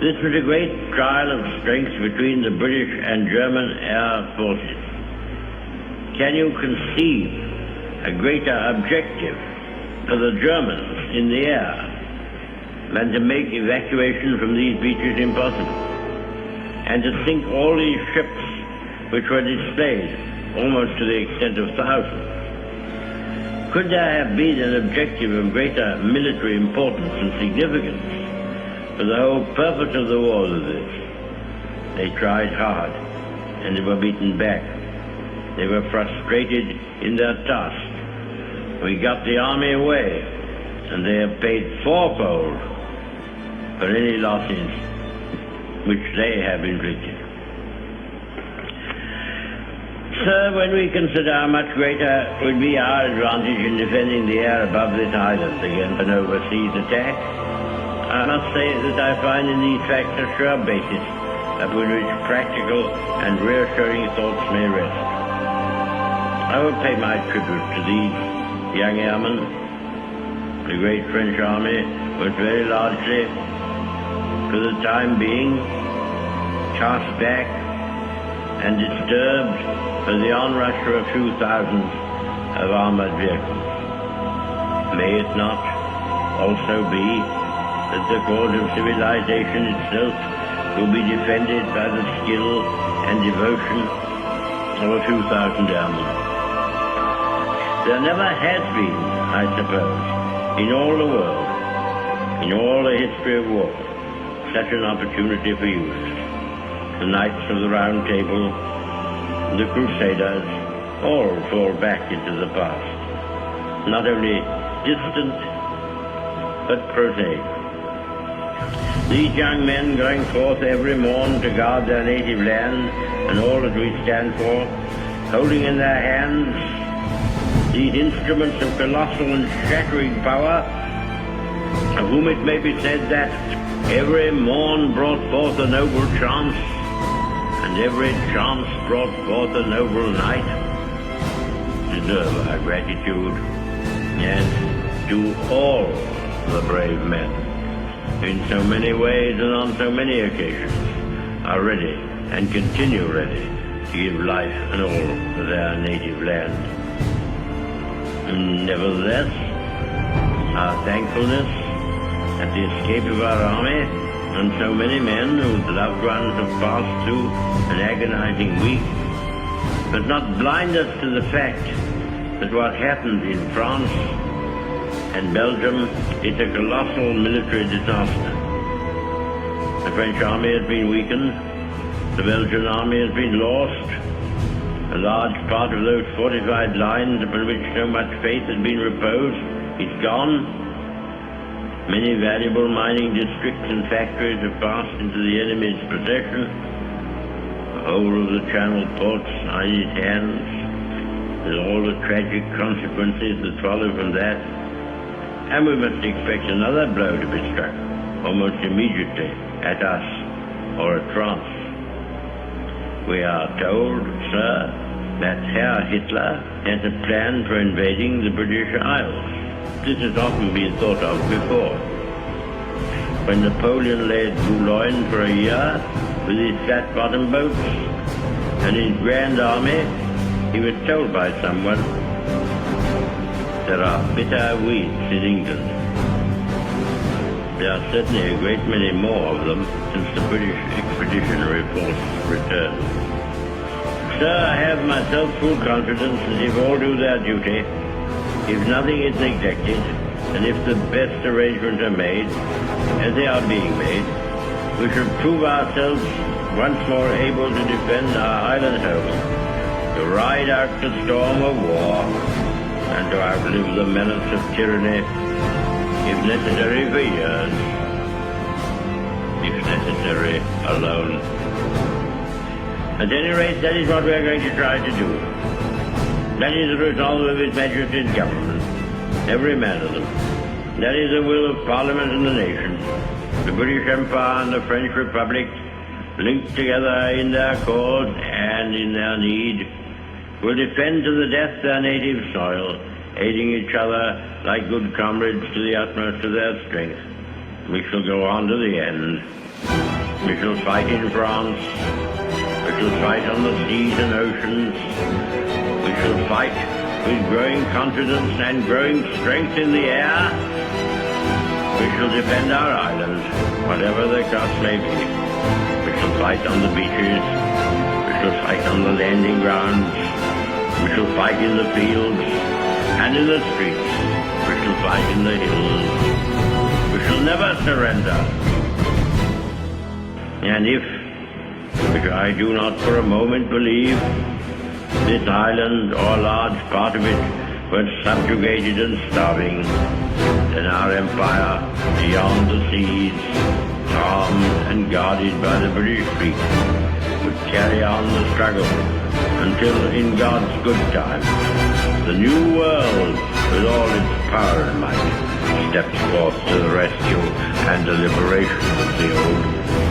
This was a great trial of strength between the British and German air forces. Can you conceive a greater objective for the Germans in the air than to make evacuation from these beaches impossible, and to sink all these ships which were displayed almost to the extent of thousands? Could there have been an objective of greater military importance and significance for the whole purpose of the war than this? They tried hard, and they were beaten back. They were frustrated in their task. We got the army away, and they have paid fourfold for any losses which they have inflicted. Sir, when we consider how much greater would be our advantage in defending the air above this island against an overseas attack, I must say that I find in these facts a sure basis upon which practical and reassuring thoughts may rest. I will pay my tribute to these young airmen. The great French army was very largely, for the time being, cast back and disturbed by the onrush of a few thousands of armored vehicles. May it not also be that the cause of civilization itself will be defended by the skill and devotion of a few thousand airmen? There never has been, I suppose, in all the world, in all the history of war, such an opportunity for use. The Knights of the Round Table, the Crusaders, all fall back into the past, not only distant, but prosaic. These young men going forth every morn to guard their native land and all that we stand for, holding in their hands these instruments of colossal and shattering power, of whom it may be said that every morn brought forth a noble chance, and every chance brought forth a noble night, deserve our gratitude, and to all the brave men, in so many ways and on so many occasions, are ready and continue ready to give life and all to their native land. Nevertheless, our thankfulness at the escape of our army and so many men whose loved ones have passed through an agonizing week does not blind us to the fact that what happened in France and Belgium is a colossal military disaster. The French army has been weakened, the Belgian army has been lost, a large part of those fortified lines upon which so much faith had been reposed is gone. Many valuable mining districts and factories have passed into the enemy's possession. The whole of the Channel ports are in his hands, with all the tragic consequences that follow from that. And we must expect another blow to be struck, almost immediately, at us or at France. We are told, sir, that Herr Hitler has a plan for invading the British Isles. This has often been thought of before. When Napoleon lay at Boulogne for a year with his flat-bottom boats and his grand army, he was told by someone, there are bitter weeds in England. There are certainly a great many more of them since the British expeditionary force returned. Sir, I have myself full confidence that if all do their duty, if nothing is neglected, and if the best arrangements are made, as they are being made, we shall prove ourselves once more able to defend our island home, to ride out the storm of war, and to outlive the menace of tyranny, if necessary for years, if necessary alone. At any rate, that is what we are going to try to do. That is the resolve of His Majesty's government, every man of them. That is the will of Parliament and the nation. The British Empire and the French Republic, linked together in their cause and in their need, will defend to the death their native soil, aiding each other like good comrades to the utmost of their strength. We shall go on to the end. We shall fight in France. We shall fight on the seas and oceans. We shall fight with growing confidence and growing strength in the air. We shall defend our island, whatever the cost may be. We shall fight on the beaches. We shall fight on the landing grounds. We shall fight in the fields and in the streets. We shall fight in the hills. We shall never surrender. And if, which I do not for a moment believe, this island or a large part of it were subjugated and starving, then our empire beyond the seas, armed and guarded by the British fleet, would carry on the struggle until, in God's good time, the new world, with all its power and might, steps forth to the rescue and the liberation of the old.